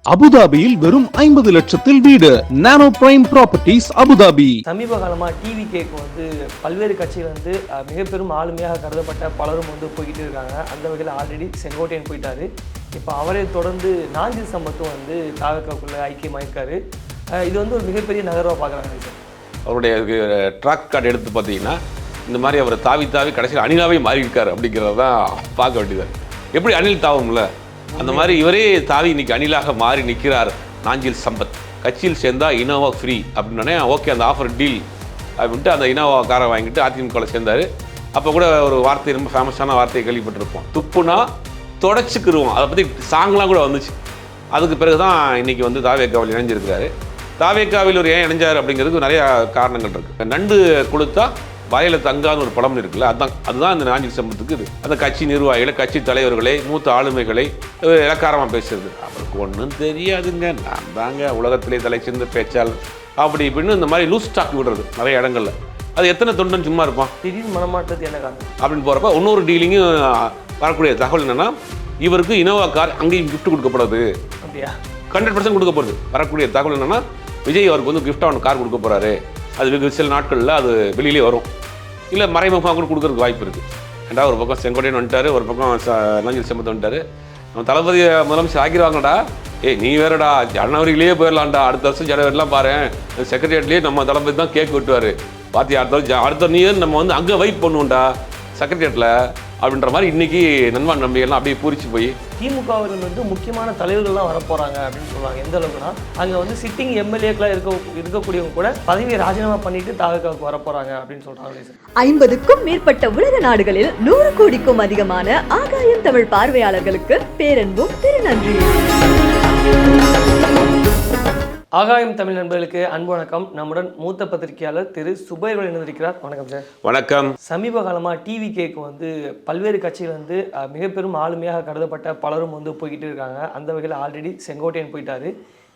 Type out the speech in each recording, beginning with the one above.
அபுதாபியில் வெறும் 50 லட்சத்தில் வீடு. நானோ பிரைம் ப்ராப்பர்ட்டிஸ் அபுதாபி. சமீப காலமாக டிவிகேக்கு பல்வேறு கட்சியில் மிக பெரும் ஆளுமையாக கருதப்பட்ட பலரும் போய்கிட்டு இருக்காங்க. அந்த வகையில் ஆல்ரெடி செங்கோட்டையன் போயிட்டாரு. இப்போ அவரை தொடர்ந்து நாஞ்சில் சம்பத்தும் தாவக்காக்குள்ளே ஐக்கியமாயிருக்காரு. இது ஒரு மிகப்பெரிய நகர்வாக பார்க்குறாங்க சார். அவருடைய ட்ராக் கார்டு எடுத்து பார்த்தீங்கன்னா இந்த மாதிரி அவர் தாவி கடைசியில் அணிலாவே மாறி இருக்கார் அப்படிங்கிறத தான் பார்க்க வேண்டியது. எப்படி அணில் தாவும்ல அந்த மாதிரி இவரே தாவி இன்னைக்கு அணிலாக மாறி நிற்கிறார் நாஞ்சில் சம்பத். கட்சியில் சேர்ந்தா இனோவா ஃப்ரீ அப்படின்னே ஓகே அந்த ஆஃபர் டீல் அப்படின்ட்டு அந்த இனோவா காரை வாங்கிட்டு அதிமுகவில் சேர்ந்தார். அப்போ கூட ஒரு வார்த்தை ரொம்ப ஃபேமஸான வார்த்தையை கேள்விப்பட்டிருப்போம், துப்புனா தொடச்சிக்கிருவோம். அதை பற்றி சாங்லாம் கூட வந்துச்சு. அதுக்கு பிறகு தான் இன்றைக்கி தாவேக்காவில் இணைஞ்சிருக்கிறாரு. தாவேக்காவில் ஒரு ஏன் இணைஞ்சார் அப்படிங்கிறதுக்கு நிறையா காரணங்கள் இருக்குது. நண்டு கொடுத்தா வாயில தங்கான்னு ஒரு படம் இருக்குல்ல, அதுதான் இந்த நாஞ்சில் சம்பத்துக்கு இது. அந்த கட்சி நிர்வாகிகளை, கட்சி தலைவர்களை, மூத்த ஆளுமைகளை இலக்காரமாக பேசுறது. அவருக்கு ஒன்றும் தெரியாதுங்க, நான் தாங்க உலகத்திலே தலை சிறந்த பேச்சாளர் அப்படி இப்படின்னு இந்த மாதிரி லூஸ் ஸ்டாக் விடுறது நிறைய இடங்கள்ல. அது எத்தனை தொண்டன் சும்மா இருப்பான், திடீர்னு மனமாட்டது என்ன காரணம் அப்படின்னு போகிறப்ப இன்னொரு டீலிங்கும் வரக்கூடிய தகவல் என்னன்னா, இவருக்கு இனோவா கார் அங்கேயும் கிஃப்ட் கொடுக்கப்படுது. அப்படியா? 100% கொடுக்க போகிறது. வரக்கூடிய தகவல் என்னன்னா, விஜய் அவருக்கு கிஃப்டாக ஒன்று கார் கொடுக்க போகிறாரு. அது சில நாட்களில் அது வெளியிலே வரும், இல்லை மறைமுகமாக கூட கொடுக்குறதுக்கு வாய்ப்பு இருக்குது. ஏண்டா ஒரு பக்கம் செங்கோட்டையன் வந்துட்டார், ஒரு பக்கம் நாஞ்சில் சம்பத் வந்துட்டார். நம்ம தளபதி முதலமைச்சர் ஆக்கிடுவாங்கடா. நீ வேறடா ஜனவரியிலேயே போயிடலாம்டா, அடுத்த வருஷம் ஜனவரிலாம் பாரு செக்ரட்டரியேட்லேயே நம்ம தளபதி தான் கேக் விட்டுவார். பார்த்தி அடுத்த நியூ இயர் நம்ம அங்கே வெயிட் பண்ணுவோம்டா செக்ரட்டரியேட்டில் அப்படின்ற மாதிரி இன்றைக்கி நண்பன் நம்பிக்கைலாம் அப்படியே பூரிச்சு போய் திமுகவில் முக்கியமான தலைவர்கள்லாம் வரப்போகிறாங்க அப்படின்னு சொல்லுவாங்க. எந்த அளவுக்குன்னா அங்கே சிட்டிங் எம்எல்ஏக்கெலாம் இருக்கக்கூடியவங்க கூட பதவியை ராஜினாமா பண்ணிட்டு தாவேக்காவுக்கு வரப்போகிறாங்க அப்படின்னு சொல்கிறாங்க. 50க்கும் மேற்பட்ட உலக நாடுகளில் 100 கோடிக்கும் அதிகமான ஆகாயம் தமிழ் பார்வையாளர்களுக்கு பேரன்பும் திருநன்றி. ஆகாயம் தமிழ் நண்பர்களுக்கு அன்பு வணக்கம். நம்முடன் மூத்த பத்திரிகையாளர் திரு சுபைர் இணைந்திருக்கிறார். வணக்கம் சார். வணக்கம். சமீப காலமாக டிவிகேக்கு பல்வேறு கட்சியில் மிக பெரும் ஆளுமையாக கருதப்பட்ட பலரும் போய்கிட்டு இருக்காங்க. அந்த வகையில் ஆல்ரெடி செங்கோட்டையன் போயிட்டாரு.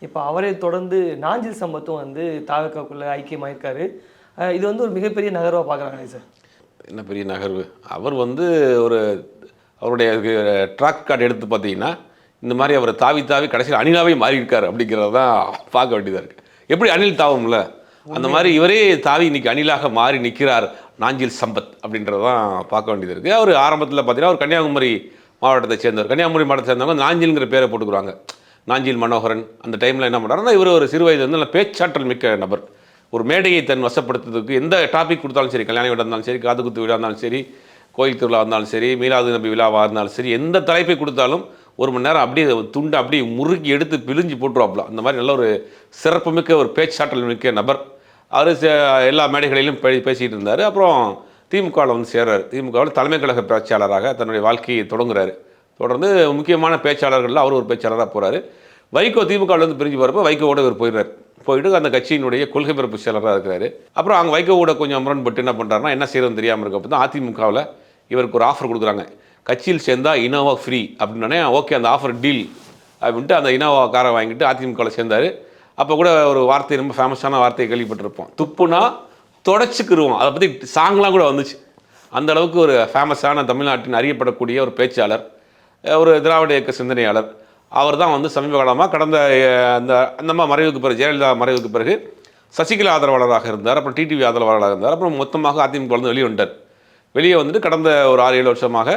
இப்போ அவரை தொடர்ந்து நாஞ்சில் சம்பத்தும் தாவக்காக்குள்ளே ஐக்கியமாயிருக்காரு. இது ஒரு மிகப்பெரிய நகர்வாக பார்க்குறாங்க சார். என்ன பெரிய நகர்வு? அவர் ஒரு அவருடைய ட்ராக் கார்டு எடுத்து பார்த்தீங்கன்னா இந்த மாதிரி அவர் தாவி கடைசியில் அணிலாவே மாறி இருக்கார் அப்படிங்கிறத தான் பார்க்க வேண்டியதாக இருக்குது. எப்படி அணில் தாவும்ல அந்த மாதிரி இவரே தாவி இன்னைக்கு அணிலாக மாறி நிற்கிறார் நாஞ்சில் சம்பத் அப்படின்றத தான் பார்க்க வேண்டியது இருக்குது. அவர் ஆரம்பத்தில் பார்த்தீங்கன்னா அவர் கன்னியாகுமரி மாவட்டத்தை சேர்ந்தவர். கன்னியாகுமரி மாவட்டத்தை சேர்ந்தவங்க நாஞ்சில்ங்கிற பேரை போட்டுக்கிறாங்க. நாஞ்சில் மனோகரன். அந்த டைமில் என்ன பண்ணுறாருன்னா, இவர் ஒரு சிறு வயது நல்ல பேச்சாற்றல் மிக்க நபர். ஒரு மேடையை தன் வசப்படுத்துறதுக்கு எந்த டாபிக் கொடுத்தாலும் சரி, கல்யாண வீடாக இருந்தாலும் சரி, காது குத்து வீடாக இருந்தாலும் சரி, கோயில் திருவிழா இருந்தாலும் சரி, மீலாது நபி விழாவாக இருந்தாலும் சரி, எந்த தலைப்பை கொடுத்தாலும் 1 மணி நேரம் அப்படியே துண்டை அப்படியே முறுக்கி எடுத்து பிழிஞ்சு போட்டுருவாப்லாம். அந்த மாதிரி நல்ல ஒரு சிறப்புமிக்க ஒரு பேச்சாற்றல் மிக்க நபர். அவர் எல்லா மேடைகளிலும் பேசிகிட்டு இருந்தார். அப்புறம் திமுகவில் சேர்றாரு. திமுகவில் தலைமை கழக பேச்சாளராக தன்னுடைய வாழ்க்கையை தொடங்குறாரு. தொடர்ந்து முக்கியமான பேச்சாளர்களில் அவர் ஒரு பேச்சாளராக போகிறாரு. வைகோ திமுகவிலேருந்து பிரிஞ்சு போகிறப்ப வைகோவோட இவர் போயிட்டு அந்த கட்சியினுடைய கொள்கை பரப்பு செயலராக இருக்கிறாரு. அப்புறம் அவங்க வைகோவோட கொஞ்சம் முரண்பட்டு என்ன பண்ணுறாருன்னா, என்ன செய்யறதுன்னு தெரியாமல் இருக்கப்போ தான் அதிமுகவில் இவருக்கு ஒரு ஆஃபர் கொடுக்குறாங்க. கட்சியில் சேர்ந்தா இனோவா ஃப்ரீ அப்படின்னே ஓகே அந்த ஆஃபர் டீல் அப்படின்ட்டு அந்த இனோவா காரை வாங்கிட்டு அதிமுகவில் சேர்ந்தார். அப்போ கூட ஒரு வார்த்தை ரொம்ப ஃபேமஸான வார்த்தையை கேள்விப்பட்டிருப்போம், துப்புனா தொடச்சிக்கிருவோம். அதை பற்றி சாங்லாம் கூட வந்துச்சு. அந்த அளவுக்கு ஒரு ஃபேமஸான தமிழ்நாட்டின் அறியப்படக்கூடிய ஒரு பேச்சாளர், ஒரு திராவிட இயக்க சிந்தனையாளர். அவர் தான் சமீப காலமாக கடந்த அந்த மறைவுக்கு பிறகு, ஜெயலலிதா மறைவுக்கு பிறகு சசிகலா ஆதரவாளராக இருந்தார். அப்புறம் டிடிவி ஆதரவாளராக இருந்தார். அப்புறம் மொத்தமாக அதிமுக வெளியே வந்துட்டார். வெளியே வந்துட்டு கடந்த ஒரு 6-7 வருஷமாக,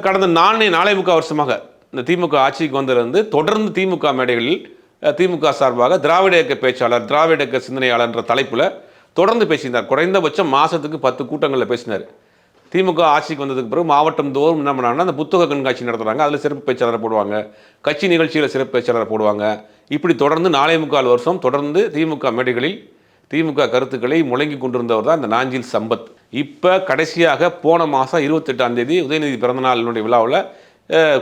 கடந்த 4.25 வருஷமாக இந்த திமுக ஆட்சிக்கு வந்திருந்து தொடர்ந்து திமுக மேடைகளில் திமுக சார்பாக திராவிட இயக்க பேச்சாளர், திராவிட இயக்க சிந்தனையாளர் என்ற தலைப்பில் தொடர்ந்து பேசியிருந்தார். குறைந்தபட்சம் மாதத்துக்கு 10 கூட்டங்களில் பேசினார். திமுக ஆட்சிக்கு வந்ததுக்கு பிறகு மாவட்டம் தோறும் என்ன பண்ணாங்கன்னா, அந்த புத்தக கண்காட்சி நடத்துகிறாங்க. அதில் சிறப்பு பேச்சாளரை போடுவாங்க, கட்சி நிகழ்ச்சியில் சிறப்பு பேச்சாளரை போடுவாங்க. இப்படி தொடர்ந்து 4.25 வருஷம் தொடர்ந்து திமுக மேடைகளில் திமுக கருத்துக்களை முழங்கி கொண்டிருந்தவர் தான் இந்த நாஞ்சில் சம்பத். இப்போ கடைசியாக போன மாதம் 28ஆம் தேதி உதயநிதி பிறந்தநாளினுடைய விழாவில்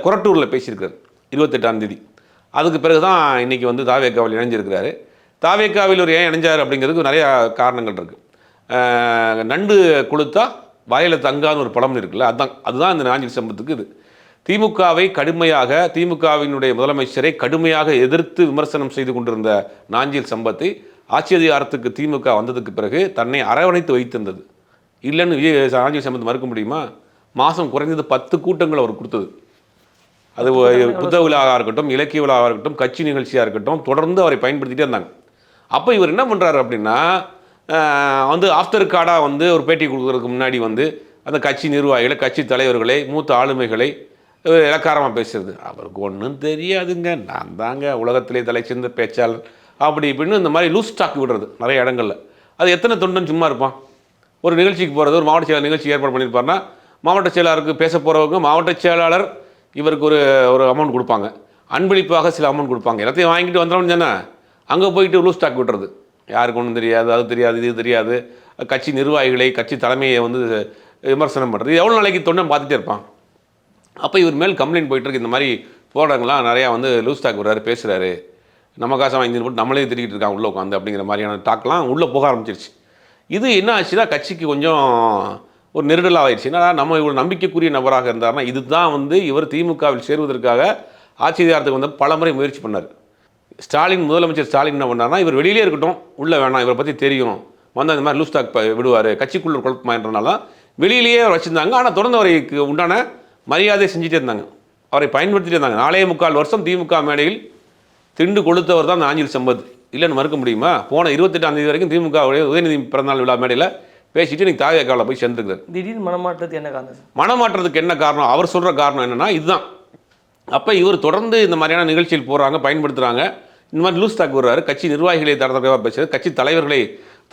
கொரட்டூரில் பேசியிருக்காரு. 28ஆம் தேதி. அதுக்கு பிறகு தான் இன்றைக்கி தாவேக்காவில் இணைஞ்சிருக்கிறாரு. தாவேக்காவில் ஒரு ஏன் இணைஞ்சார் அப்படிங்கிறதுக்கு நிறையா காரணங்கள் இருக்குது. நண்டு கொடுத்தா வாயில தங்கான்னு ஒரு படம் இருக்குல்ல, அதுதான் இந்த நாஞ்சில் சம்பத்துக்கு இது. திமுகவை கடுமையாக, திமுகவினுடைய முதலமைச்சரை கடுமையாக எதிர்த்து விமர்சனம் செய்து கொண்டிருந்த நாஞ்சில் சம்பத்தை ஆட்சி அதிகாரத்துக்கு திமுக வந்ததுக்கு பிறகு தன்னை அரவணைத்து வைத்திருந்தது. இல்லைன்னு நாஞ்சில் சம்பத் மறுக்க முடியுமா? மாதம் குறைந்தது 10 கூட்டங்கள் அவர் கொடுத்தது. அது புத்தக விழாவாக இருக்கட்டும், இலக்கிய விழாவாக இருக்கட்டும், கட்சி நிகழ்ச்சியாக இருக்கட்டும், தொடர்ந்து அவரை பயன்படுத்திகிட்டே இருந்தாங்க. அப்போ இவர் என்ன பண்ணுறாரு அப்படின்னா, வந்து ஆஃப்டர் கார்டாக வந்து ஒரு பேட்டி கொடுக்குறதுக்கு முன்னாடி வந்து அந்த கட்சி நிர்வாகிகளை, கட்சி தலைவர்களை, மூத்த ஆளுமைகளை இலக்காரமாக பேசுறது. அவருக்கு ஒன்றும் தெரியாதுங்க, நான் தாங்க உலகத்திலே தலை சிறந்த பேச்சாளர் அப்படி இப்படின்னு இந்த மாதிரி லூஸ் ஸ்டாக் விடுறது நிறைய இடங்களில். அது எத்தனை தொண்டன் சும்மா இருப்பான்? ஒரு நிகழ்ச்சிக்கு போகிறது, ஒரு மாவட்ட செயலாளர் நிகழ்ச்சி ஏற்பாடு பண்ணியிருப்பாருன்னா, மாவட்ட செயலாளருக்கு பேச போகிறவங்க மாவட்ட செயலாளர் இவருக்கு ஒரு அமௌண்ட் கொடுப்பாங்க, அன்பளிப்பாக சில அமௌண்ட் கொடுப்பாங்க, எல்லாத்தையும் வாங்கிட்டு வந்துடணும்னு தானே. அங்கே போயிட்டு லூஸ் ஸ்டாக் விட்டுறது, யாருக்கு ஒன்றும் தெரியாது, அது தெரியாது, இது தெரியாது, கட்சி நிர்வாகிகளை, கட்சி தலைமையை வந்து விமர்சனம் பண்ணுறது. எவ்வளோ நாளைக்கு தொண்டன் பார்த்துட்டே இருப்பான்? அப்போ இவர் மேல் கம்ப்ளைண்ட் போயிட்டுருக்கு, இந்த மாதிரி போராட்டங்கள்லாம் நிறையா வந்து லூஸ் ஸ்டாக் விடுறாரு, பேசுகிறாரு, நம்ம காசை வாங்கி போட்டு நம்மளே திரிக்கிட்டு இருக்காங்க உள்ளே உட்காந்து அப்படிங்கிற மாதிரியான டாக்லாம் உள்ளே போக ஆரம்பிச்சிருச்சு. இது என்ன ஆச்சுன்னா கட்சிக்கு கொஞ்சம் ஒரு நெருடலாக ஆயிடுச்சு. ஏன்னா நம்ம இவ்வளோ நம்பிக்கைக்குரிய நபராக இருந்தார்னா, இது தான் வந்து இவர் திமுகவில் சேருவதற்காக ஆட்சி அதிகாரத்துக்கு வந்து பல முறை முயற்சி பண்ணார். ஸ்டாலின், முதலமைச்சர் ஸ்டாலின் என்ன பண்ணார்னா, இவர் வெளியிலே இருக்கட்டும், உள்ளே வேணாம், இவரை பற்றி தெரியும், வந்து அந்த மாதிரி லூஸ் ஸ்டாக் விடுவார், கட்சிக்குள்ள குழப்பமான்றனால வெளியிலேயே வச்சுருந்தாங்க. ஆனால் தொடர்ந்து அவருக்கு உண்டான மரியாதை செஞ்சுட்டே இருந்தாங்க, அவரை பயன்படுத்திட்டே இருந்தாங்க. 4.25 வருஷம் திமுக மேடையில் திண்டு கொளுத்தவர் தான் நாஞ்சில் சம்பத், இல்லைன்னு மறுக்க முடியுமா? போன 28ஆம் தேதி வரைக்கும் திமுக உதயநிதி பிறந்தநாள் விழா மேடையில் பேசிட்டு நீங்கள் தாவேக்காவில் போய் சேர்ந்துருக்காரு. திடீர்னு மனமாற்றத்துக்கு என்ன காரணம்? மனமாற்றத்துக்கு என்ன காரணம்? அவர் சொல்கிற காரணம் என்னென்னா இதுதான். அப்போ இவர் தொடர்ந்து இந்த மாதிரியான நிகழ்ச்சியில் போகிறாங்க, பயன்படுத்துகிறாங்க, இந்த மாதிரி லூஸ் ஸ்டாக் விடுறாரு, கட்சி நிர்வாகிகளை தரக்குறைவாக பேசுகிறது, கட்சி தலைவர்களை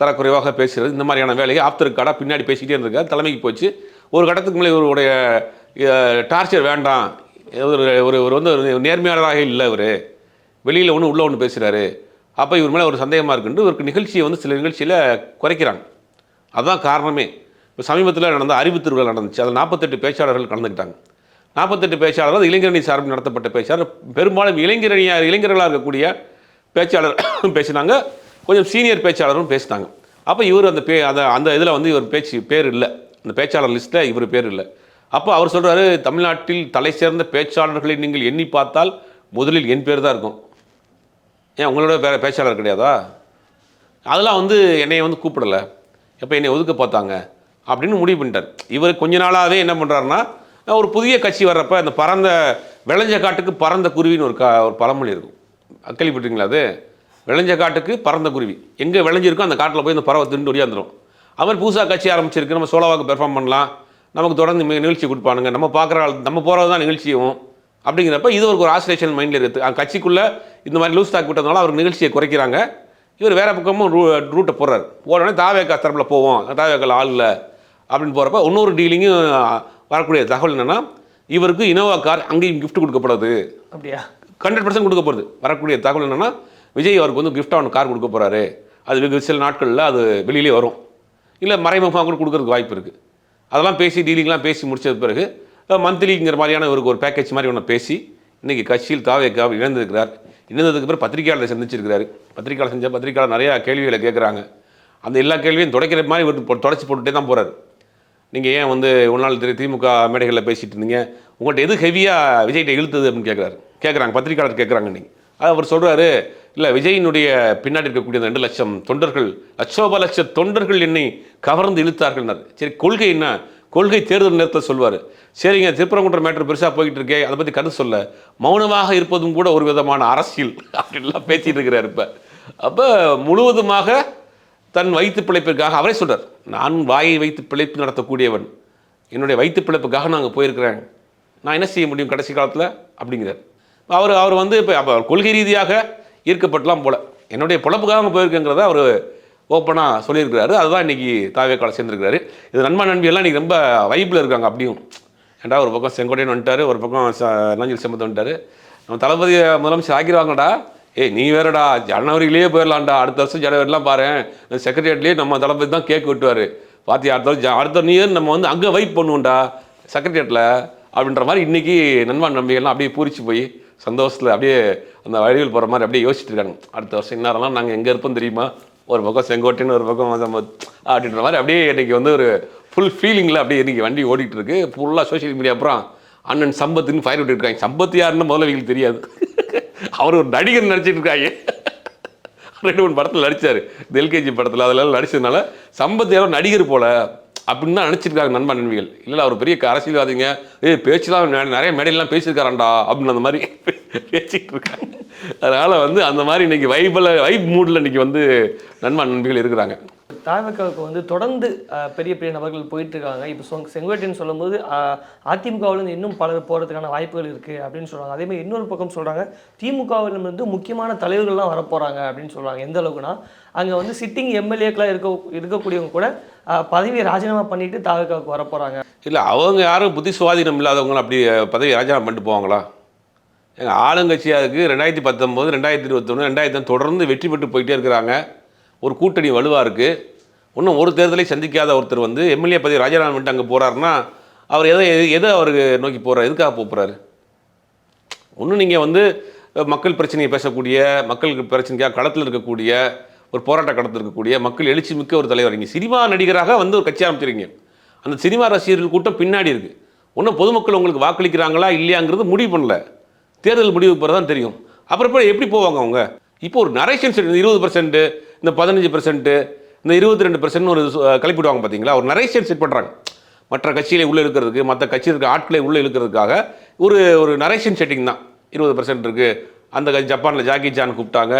தரக்குறைவாக பேசுகிறது, இந்த மாதிரியான வேலையை ஆஃப்டர் கார்டாக பின்னாடி பேசிக்கிட்டே இருந்திருக்காரு. தலைமைக்கு போச்சு. ஒரு கட்டத்துக்கு மேலே இவருடைய டார்ச்சர் வேண்டாம், ஒரு வந்து நேர்மையாளராக இல்லை, இவர் வெளியில் ஒன்று உள்ளே ஒன்று பேசுகிறாரு, அப்போ இவர் மேலே ஒரு சந்தேகமாக இருக்குன்ட்டு இவருக்கு நிகழ்ச்சியை வந்து சில நிகழ்ச்சியில் குறைக்கிறாங்க. அதுதான் காரணமே. இப்போ சமீபத்தில் நடந்த அறிவு திருவிழா நடந்துச்சு, அதில் 48 பேச்சாளர்கள் கலந்துக்கிட்டாங்க. 48 பேச்சாளர்கள் அது இளைஞரணி சார்பில் நடத்தப்பட்ட பேச்சாளர், பெரும்பாலும் இளைஞர்களாக இருக்கக்கூடிய பேச்சாளர் பேசினாங்க, கொஞ்சம் சீனியர் பேச்சாளரும் பேசினாங்க. அப்போ இவர் அந்த இதில் வந்து இவர் பேர் இல்லை, அந்த பேச்சாளர் லிஸ்ட்டில் இவர் பேர் இல்லை. அப்போ அவர் சொல்கிறாரு, தமிழ்நாட்டில் தலை சேர்ந்த பேச்சாளர்களை நீங்கள் எண்ணி பார்த்தால் முதலில் என் பேர் தான் இருக்கும். ஏன் உங்களோட பேச்சாளர் கிடையாதா? அதெல்லாம் வந்து என்னை வந்து கூப்பிடலை, எப்போ என்னை ஒதுக்க பார்த்தாங்க அப்படின்னு முடிவு பண்ணிட்டார். இவர் கொஞ்ச நாளாகவே என்ன பண்ணுறாருன்னா, ஒரு புதிய கட்சி வர்றப்ப அந்த பறந்த விளைஞ்ச காட்டுக்கு பறந்த குருவின்னு ஒரு பழமொழி இருக்கும், கேள்விப்பட்டிருக்கீங்களா? அது விளைஞ்ச காட்டுக்கு பறந்த குருவி, எங்கே விளைஞ்சிருக்கோ அந்த காட்டில் போய் அந்த பறவை திண்டு ஒடியாந்துடும். அவர் புதுசாக கட்சி ஆரம்பிச்சிருக்கு, நம்ம சோலோவாக்கு பெர்ஃபார்ம் பண்ணலாம், நமக்கு தொடர்ந்து நிகழ்ச்சி கொடுப்பானுங்க, நம்ம போகிறது தான் நிகழ்ச்சியும் அப்படிங்கிறப்ப இது ஒரு ஆசிலேஷன் மைண்டில் இருக்குது. கட்சிக்குள்ளே இந்த மாதிரி லூஸ் ஸ்டாக் விட்டதுனால அவருக்கு நிகழ்ச்சியை குறைக்கிறாங்க. இவர் வேறு பக்கமும் ரூட்டை போடுறாரு. போடனே தாவேக்கா தரப்பில் போவோம், தாவேக்கால் ஆள் இல்லை அப்படின்னு போகிறப்ப இன்னொரு டீலிங்கும் வரக்கூடிய தகவல் என்னென்னா, இவருக்கு இனோவா கார் அங்கேயும் கிஃப்ட் கொடுக்கப்படுது. அப்படியா? 100% கொடுக்கப்படுது. வரக்கூடிய தகவல் என்னென்னா, விஜய் அவருக்கு வந்து கிஃப்டாக ஒன்று கார் கொடுக்க போகிறாரு, அது சில நாட்களில் அது வெளியிலே வரும், இல்லை மறைமுகமாக கூட கொடுக்கறதுக்கு வாய்ப்பு இருக்குது. அதெல்லாம் பேசி டீலிங்லாம் பேசி முடிச்சது பிறகு மந்த்லிங்கிற மாதிரியான இவருக்கு ஒரு பேக்கேஜ் மாதிரி ஒன்று பேசி இன்றைக்கி கட்சியில் தாவேக்காவை இழந்திருக்கிறார். இணைந்ததுக்கு பிறகு பத்திரிகையாளரை சந்திச்சிருக்கிறாரு. பத்திரிகையாளர் நிறையா கேள்விகளை கேட்குறாங்க. அந்த எல்லா கேள்வியும் துடைக்கிற மாதிரி இவர் தொடச்சி போட்டுகிட்டே தான் போகிறார். நீங்கள் ஏன் வந்து ஒரு நாள் திமுக மேடைகளில் பேசிகிட்டு இருந்தீங்க, உங்கள்கிட்ட எது ஹெவியாக விஜய்கிட்ட இழுத்தது அப்படின்னு கேட்குறாங்க பத்திரிகையாளர் கேட்குறாங்க. நீங்கள் அவர் சொல்கிறாரு, இல்லை விஜயினுடைய பின்னாடி இருக்கக்கூடிய 2 லட்சம் தொண்டர்கள், லட்ச தொண்டர்கள் என்னை கவர்ந்து இழுத்தார்கள்னார். சரி, கொள்கை என்ன? கொள்கை தேர்தல் நேரத்தில் சொல்வார். சரிங்க, திருப்பரங்குன்ற மேட்டர் பெருசாக போய்கிட்டு இருக்கே, அதை பற்றி கருத்து சொல்ல, மௌனமாக இருப்பதும் கூட ஒரு விதமான அரசியல் அப்படின்லாம் பேசிகிட்டு இருக்கிறார். அப்போ முழுவதுமாக தன் வயிற்று பிழைப்பிற்காக அவரே சொல்கிறார், நான் வாயை வைத்து பிழைப்பு நடத்தக்கூடியவன், என்னுடைய வயிற்று பிழைப்புக்காக நான் அங்கே போயிருக்கிறேன், நான் என்ன செய்ய முடியும் கடைசி காலத்தில் அப்படிங்கிறார். அவர் வந்து இப்போ கொள்கை ரீதியாக ஈர்க்கப்பட்டலாம் போல, என்னுடைய பிழைப்புக்காக அங்கே போயிருக்கேங்கிறத அவர் ஓப்பனாக சொல்லியிருக்கிறாரு. அதுதான் இன்றைக்கி தாவேக்கால சேர்ந்துருக்கிறாரு. இது நண்பா நண்பியெல்லாம் இன்றைக்கி ரொம்ப வைப்பில் இருக்காங்க. அப்படியும் ஏன்டா ஒரு பக்கம் செங்கோட்டையன் வந்துட்டார், ஒரு பக்கம் நாஞ்சில் சம்பத் வந்துட்டார், நம்ம தளபதி முதலமைச்சர் ஆக்கிடுவாங்கடா, நீ வேறடா ஜனவரியிலேயே போயிடலாம்டா, அடுத்த வருஷம் ஜனவரிலாம் பாரு செக்ரட்டரியேட்லேயே நம்ம தளபதி தான் கேக் விட்டுவார், பார்த்தியா அடுத்த நியூ இயர் நம்ம வந்து அங்கே வைப் பண்ணுவோம்டா செக்ரட்டரியேட்டில் அப்படின்ற மாதிரி இன்றைக்கி நண்பா நம்பிக்கைலாம் அப்படியே பூரிச்சு போய் சந்தோஷத்தில் அப்படியே அந்த வழியில் போகிற மாதிரி அப்படியே யோசிச்சுட்டு இருக்காங்க. அடுத்த வருஷம் இன்னாரெல்லாம் நாங்கள் எங்கே இருப்போம் தெரியுமா, ஒரு பக்கம் செங்கோட்டைன்னு ஒரு பக்கம் அப்படின்ற மாதிரி அப்படியே இன்றைக்கி வந்து ஒரு ஃபுல் ஃபீலிங்கில் அப்படியே இன்றைக்கி வண்டி ஓடிட்டு இருக்கு. ஃபுல்லாக சோஷியல் மீடியா அப்புறம் அண்ணன் சம்பத்துன்னு ஃபயர் விட்டுருக்காங்க. சம்பத் யாருன்னு முதல்ல எங்களுக்கு தெரியாது, அவர் ஒரு நடிகர் நடிச்சிட்டு இருக்காங்க. 2-3 படத்தில் நடித்தார், எல்கேஜி படத்தில் அதெல்லாம் நடிச்சதுனால சம்பத் யாரோ நடிகர் போல் அப்படின்னு தான் நினச்சிருக்காங்க நண்பா நண்பிகள். இல்லை அவர் பெரிய அரசியல்வாதிங்க, பேச்சுலாம் நிறைய மேடையெல்லாம் பேசியிருக்காராண்டா அப்படின்னு அந்த மாதிரி பேசிக்கிட்டு இருக்காங்க. அதனால் வந்து அந்த மாதிரி இன்னைக்கு வைப் மூடில் இன்னைக்கு வந்து நண்பா நண்பிகள் இருக்கிறாங்க. தாவேக்காவுக்கு வந்து தொடர்ந்து பெரிய பெரிய நபர்கள் போயிட்டு இருக்காங்க. இப்போ செங்கோட்டையன் சொல்லும்போது அதிமுகவிலிருந்து இன்னும் பலர் போகிறதுக்கான வாய்ப்புகள் இருக்குது அப்படின்னு சொல்கிறாங்க. அதேமாதிரி இன்னொரு பக்கம் சொல்கிறாங்க திமுகவிலிருந்து முக்கியமான தலைவர்கள்லாம் வரப்போகிறாங்க அப்படின்னு சொல்கிறாங்க. எந்த அளவுக்குன்னா அங்கே வந்து சிட்டிங் எம்எல்ஏக்கெலாம் இருக்கக்கூடியவங்க கூட பதவியை ராஜினாமா பண்ணிட்டு தாவேக்காவுக்கு வரப்போகிறாங்க. இல்லை அவங்க யாரும் புத்தி சுவாதீனம் இல்லாதவங்களும் அப்படி பதவி ராஜினாமா பண்ணிட்டு போவாங்களா? எங்கள் ஆளுங்கட்சியாக இருக்குது. 2019, 2021, 2000 தொடர்ந்து வெற்றி பெற்று போயிட்டே இருக்கிறாங்க. ஒரு கூட்டணி வலுவாக இருக்குது. இன்னும் ஒரு தேர்தலை சந்திக்காத ஒருத்தர் வந்து எம்எல்ஏ பதவி ராஜினாமா பண்ணிட்டு அங்கே போகிறாருன்னா அவர் எதை அவருக்கு நோக்கி போகிறார்? எதுக்காக போகிறாரு? ஒன்றும் நீங்கள் வந்து மக்கள் பிரச்சனையை பேசக்கூடிய, மக்களுக்கு பிரச்சனைக்காக களத்தில் இருக்கக்கூடிய, ஒரு போராட்ட களத்தில் இருக்கக்கூடிய, மக்கள் எழுச்சி மிக்க ஒரு தலைவர். இங்கே சினிமா நடிகராக வந்து ஒரு கட்சி ஆரம்பிச்சிருக்கீங்க. அந்த சினிமா ரசிகர்கள் கூட்டம் பின்னாடி இருக்குது. ஒன்றும் பொதுமக்கள் உங்களுக்கு வாக்களிக்கிறாங்களா இல்லையாங்கிறது முடிவு பண்ணல. தேர்தல் முடிவு போகிறது தான் தெரியும். அப்புறம் எப்படி போவாங்க அவங்க? இப்போ ஒரு நரேஷன் 20%, இந்த 15%, இந்த 22% ஒரு கிளப்பிடுவாங்க பார்த்தீங்களா? ஒரு நரேஷன் செட் பண்ணுறாங்க. மற்ற கட்சிகளை உள்ளே இழுக்கிறதுக்கு, மற்ற கட்சியில் இருக்க ஆட்களை உள்ளே இழுக்கிறதுக்காக ஒரு நரேஷன் செட்டிங் தான். 20% இருக்குது. அந்த கட்சி ஜப்பானில் ஜாக்கி சான் கூப்பிட்டாங்க,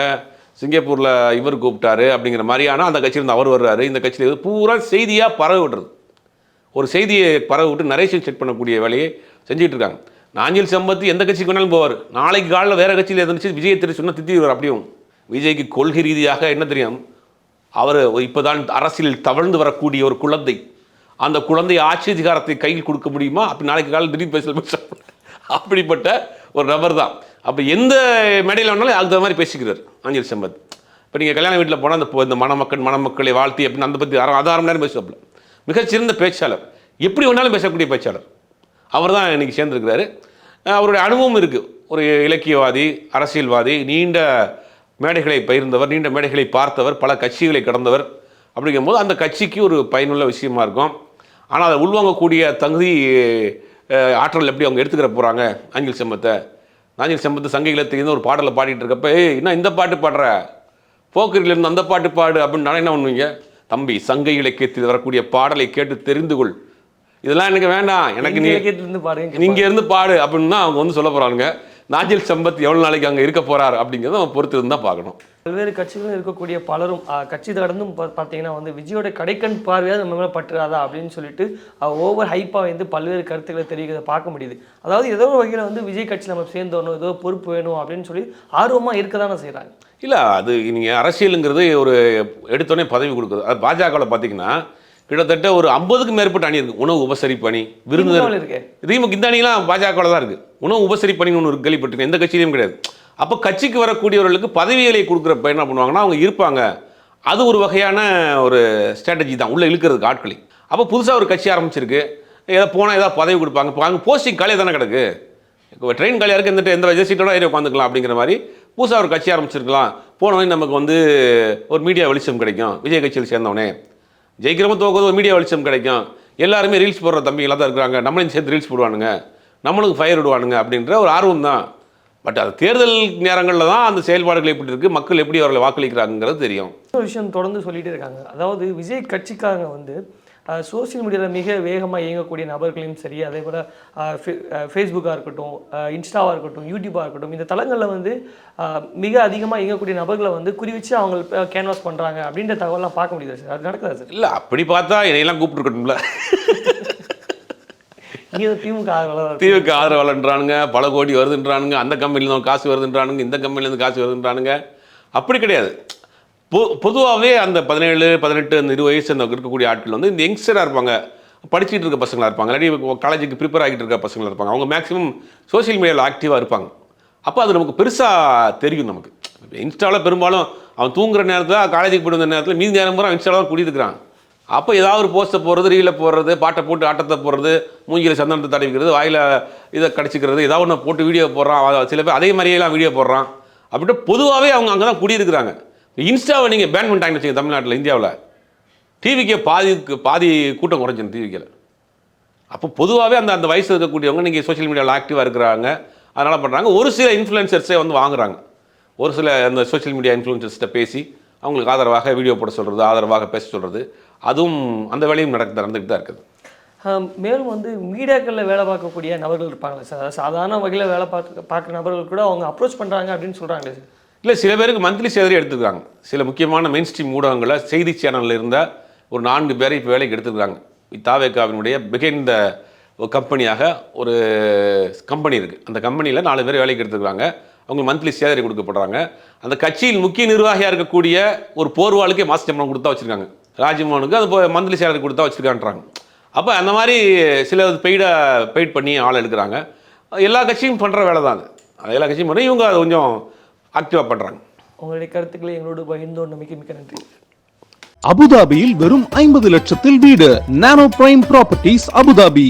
சிங்கப்பூரில் இவர் கூப்பிட்டாரு அப்படிங்கிற மாதிரியான அந்த கட்சியிலேருந்து அவர் வர்றாரு. இந்த கட்சியில் பூரா செய்தியாக பரவ விடுறது. ஒரு செய்தியை பரவ விட்டு நரேஷன் செட் பண்ணக்கூடிய வேலையை செஞ்சுட்டு இருக்காங்க. நாஞ்சில் சம்பத் எந்த கட்சிக்கு வேணாலும் போவார். நாளைக்கு காலையில் வேறு கட்சியில் இருந்துச்சு விஜய் திரு சொன்னால் திட்டிடுவார். அப்படியும் விஜய்க்கு கொள்கை ரீதியாக என்ன தெரியும்? அவர் இப்போ தான் அரசியலில் தவழ்ந்து வரக்கூடிய ஒரு குழந்தை. அந்த குழந்தை ஆட்சி அதிகாரத்தை கையில் கொடுக்க முடியுமா? அப்படி நாளைக்கு காலையில் திடீர் பேச அப்படிப்பட்ட ஒரு நபர் தான். அப்போ எந்த மேடையில் வேணாலும் அதுக்கு மாதிரி பேசிக்கிறார் நாஞ்சில் சம்பத். இப்போ நீங்கள் கல்யாண வீட்டில் போனால் இந்த மணமக்களை வாழ்த்தி அப்படின்னு அந்த பற்றி அரை மணி நேரம் பேசுவாப்பில். மிகச்சிறந்த பேச்சாளர், எப்படி வேணாலும் பேசக்கூடிய பேச்சாளர். அவர் தான் இன்றைக்கி சேர்ந்துருக்கிறாரு. அவருடைய அனுபவம் இருக்குது. ஒரு இலக்கியவாதி, அரசியல்வாதி, நீண்ட மேடைகளை பகிர்ந்தவர், நீண்ட மேடைகளை பார்த்தவர், பல கட்சிகளை கடந்தவர். அப்படிங்கும்போது அந்த கட்சிக்கு ஒரு பயனுள்ள விஷயமா இருக்கும். ஆனால் அதை உள்வாங்கக்கூடிய தகுதி ஆற்றல் எப்படி அவங்க எடுத்துக்கிற போகிறாங்க? நாஞ்சில் சம்பத்தை சங்க இலக்கியத்தில் ஒரு பாடலை பாடிட்டு இருக்கப்ப என்ன இந்த பாட்டு பாடுற, போக்கரிலிருந்து அந்த பாட்டு பாடு அப்படின்னு என்ன பண்ணுவீங்க? தம்பி, சங்க இலக்கியத்தில் வரக்கூடிய பாடலை கேட்டு தெரிந்து கொள், இதெல்லாம் எனக்கு வேண்டாம், எனக்கு நீங்க இருந்து பாடு அப்படின்னு தான் அவங்க வந்து சொல்ல போறாங்க. நாஞ்சில் சம்பத் எவ்வளவு நாளைக்கு அங்கே இருக்க போறார் அப்படிங்கிறத அவன் பொறுத்து இருந்தால் பார்க்கணும். பல்வேறு கட்சிகளும் இருக்கக்கூடிய பலரும் கட்சி கடந்தும் பார்த்தீங்கன்னா வந்து விஜயோட கடைக்கண் பார்வையாக நம்ம மேலே பற்றுறாதா அப்படின்னு சொல்லிட்டு ஓவர் ஹைப்பாக வந்து பல்வேறு கருத்துக்களை தெரிவிக்கிறத பார்க்க முடியுது. அதாவது ஏதோ ஒரு வகையில் வந்து விஜய் கட்சி நம்ம சேர்ந்தோணும், ஏதோ பொறுப்பு வேணும் அப்படின்னு சொல்லி ஆர்வமாக இருக்க தானே செய்கிறாங்க. இல்லை, அது நீங்கள் அரசியலுங்கிறது ஒரு எடுத்தோடனே பதவி கொடுக்குது. அது பாஜகவில் பார்த்தீங்கன்னா கிட்டத்தட்ட ஒரு 50க்கு மேற்பட்ட அணி இருக்குது. உணவு உபசரிப்பு அணி, விருந்தினர் இருக்கு. இந்த அணிலாம் பாஜகவில் தான் இருக்குது. உணவு உபசரிப்பு அணின்னு ஒன்று கேள்விப்பட்டிருக்கேன். எந்த கட்சியிலையும் கிடையாது. அப்போ கட்சிக்கு வரக்கூடியவர்களுக்கு பதவிகளை கொடுக்குறப்ப என்ன பண்ணுவாங்கன்னா அவங்க இருப்பாங்க. அது ஒரு வகையான ஒரு ஸ்ட்ராட்டஜி தான், உள்ளே இழுக்கிறதுக்கு ஆட்களை. அப்போ புதுசாக ஒரு கட்சி ஆரம்பிச்சிருக்கு, ஏதாவது போனால் ஏதாவது பதவி கொடுப்பாங்க. இப்போ அங்கே போஸ்டிங் காலியாக தானே கிடக்கு. இப்போ ட்ரெயின் காலியாக இருக்குது, எந்த ரெஜிஸ்ட்ரேட்டோட ஏறி உட்காந்துக்கலாம் அப்படிங்கிற மாதிரி புதுசாக ஒரு கட்சி ஆரம்பிச்சிருக்கலாம். போனவொடனே நமக்கு வந்து ஒரு மீடியா வெளிச்சம் கிடைக்கும். விஜய் கட்சியில் சேர்ந்தவனே ஜெயிக்கிறப்ப தோக்குறது ஒரு மீடியா வெளிச்சம் கிடைக்கும். எல்லாருமே ரீல்ஸ் போடுற தம்பிகளாக தான் இருக்கிறாங்க, நம்மளையும் சேர்த்து ரீல்ஸ் போடுவானுங்க, நம்மளுக்கு ஃபயர் விடுவானுங்க அப்படின்ற ஒரு ஆர்வம் தான். பட் அது தேர்தல் நேரங்களில் தான் அந்த செயல்பாடுகள் எப்படி இருக்குது, மக்கள் எப்படி அவர்களை வாக்களிக்கிறாங்கிறது தெரியும். ஒரு விஷயம் தொடர்ந்து சொல்லிகிட்டே இருக்காங்க. அதாவது விஜய் கட்சிக்காரங்க வந்து சோசியல் மீடியாவில் மிக வேகமாக இயங்கக்கூடிய நபர்களையும் சரி, அதே போல் ஃபேஸ்புக்காக இருக்கட்டும், இன்ஸ்டாவாக இருக்கட்டும், யூடியூப்பாக இருக்கட்டும், இந்த தளங்களில் வந்து மிக அதிகமாக இயங்கக்கூடிய நபர்களை வந்து குறிவிச்சு அவங்க கேன்வாஸ் பண்ணுறாங்க அப்படின்ற தகவலாம் பார்க்க முடியுது சார். அது நடக்குதா சார்? இல்லை, அப்படி பார்த்தா என்னையெல்லாம் கூப்பிட்டுருக்கணும்ல. திமுக ஆதரவாளன்றானுங்க, பல கோடி வருதுன்றானுங்க, அந்த கம்பெனிலேருந்து காசு வருதுன்றானுங்க, இந்த கம்பெனிலேருந்து காசு வருதுன்றானுங்க. அப்படி கிடையாது. பொதுவாகவே அந்த 17, 18, அந்த 20 வயசு அந்த இருக்கக்கூடிய ஆட்கள் வந்து இந்த யங்ஸ்டராக இருப்பாங்க, படிச்சுட்டு இருக்க பசங்களாக இருப்பாங்க, இல்லாட்டி காலேஜுக்கு ப்ரிப்பேர் ஆகிட்டு இருக்க பசங்களாக இருப்பாங்க. அவங்க மேக்ஸிமம் சோசியல் மீடியாவில் ஆக்டிவாக இருப்பாங்க. அப்போ அது நமக்கு பெருசாக தெரியும். நமக்கு இன்ஸ்டாவில் பெரும்பாலும் அவன் தூங்குற நேரத்தில், காலேஜுக்கு போய்ட்டு வந்த நேரத்தில் மீதி நேரம் பூரா இன்ஸ்டாவில் தான் குடியிருக்கிறான். அப்போ ஏதாவது ஒரு போஸ்ட்டை போடுறது, ரீலில் போடுறது, பாட்டை போட்டு ஆட்டத்தை போடுறது, மூஞ்சியில் சந்தனத்தை தடவிக்கிறது, வாயில் இதை கடிச்சிக்கிறது, ஏதாவது ஒன்று போட்டு வீடியோ போடுறான். சில பேர் அதே மாதிரியெல்லாம் வீடியோ போடுறான். அப்படின்ட்டு பொதுவாகவே அவங்க அங்கே தான் குடியிருக்கிறாங்க. இன்ஸ்டாவை நீங்கள் பேன் பண்ணிட்டாங்கன்னு வச்சுங்க தமிழ்நாட்டில், இந்தியாவில் டிவிக்கே பாதி கூட்டம் குறைஞ்சிடும் டிவிக்கில். அப்போ பொதுவாகவே அந்த வயசு இருக்கக்கூடியவங்க நீங்கள் சோஷியல் மீடியாவில் ஆக்டிவாக இருக்கிறாங்க, அதனால் பண்ணுறாங்க. ஒரு சில இன்ஃப்ளூயன்சர்ஸே வந்து வாங்குறாங்க. ஒரு சில அந்த சோஷியல் மீடியா இன்ஃப்ளூயன்சர்ஸ்கிட்ட பேசி அவங்களுக்கு ஆதரவாக வீடியோ போட சொல்கிறது, ஆதரவாக பேச சொல்கிறது, அதுவும் அந்த வேலையும் நடந்துக்கிட்டு தான் இருக்குது. மேலும் வந்து மீடியாக்களில் வேலை பார்க்கக்கூடிய நபர்கள் இருப்பாங்களே சார், அதாவது சாதாரண வகையில் வேலை பார்க்குற நபர்கள் கூட அவங்க அப்ரோச் பண்ணுறாங்க அப்படின்னு சொல்கிறாங்களே சார். இல்லை, சில பேருக்கு மந்த்லி சேலரி எடுத்துக்கிறாங்க. சில முக்கியமான மெயின் ஸ்ட்ரீம் ஊடகங்களில் செய்தி சேனலில் இருந்த ஒரு 4 பேரை இப்போ வேலைக்கு எடுத்துக்கிறாங்க. தாவேகாவினுடைய பிகைண்ட் ஒரு கம்பெனியாக ஒரு கம்பெனி இருக்குது. அந்த கம்பெனியில் 4 பேர் வேலைக்கு எடுத்துக்கிறாங்க. அவங்க மந்த்லி சேலரி கொடுக்கப்படுறாங்க. அந்த கட்சியில் முக்கிய நிர்வாகியாக இருக்கக்கூடிய ஒரு போர்வாளுக்கே மாச சம்பளம் கொடுத்தா வச்சுருக்காங்க. ராஜ்மோகனுக்கு அது மந்த்லி சேலரி கொடுத்தா வச்சுருக்கான்றாங்க. அப்போ அந்த மாதிரி சில பெய்ட் பண்ணி ஆள் எடுக்கிறாங்க. எல்லா கட்சியும் பண்ணுற வேலை தான் அது. எல்லா கட்சியும் பண்ணி இவங்க அதை கொஞ்சம் ஆக்டிவாக பண்ணுறாங்க. உங்களுடைய கருத்துக்களை எங்களோடு பகிர்ந்தோம். மிக்க நன்றி. அபுதாபியில் வெறும் 50 லட்சத்தில் வீடு. நானோ பிரைம் ப்ராப்பர்ட்டிஸ் அபுதாபி.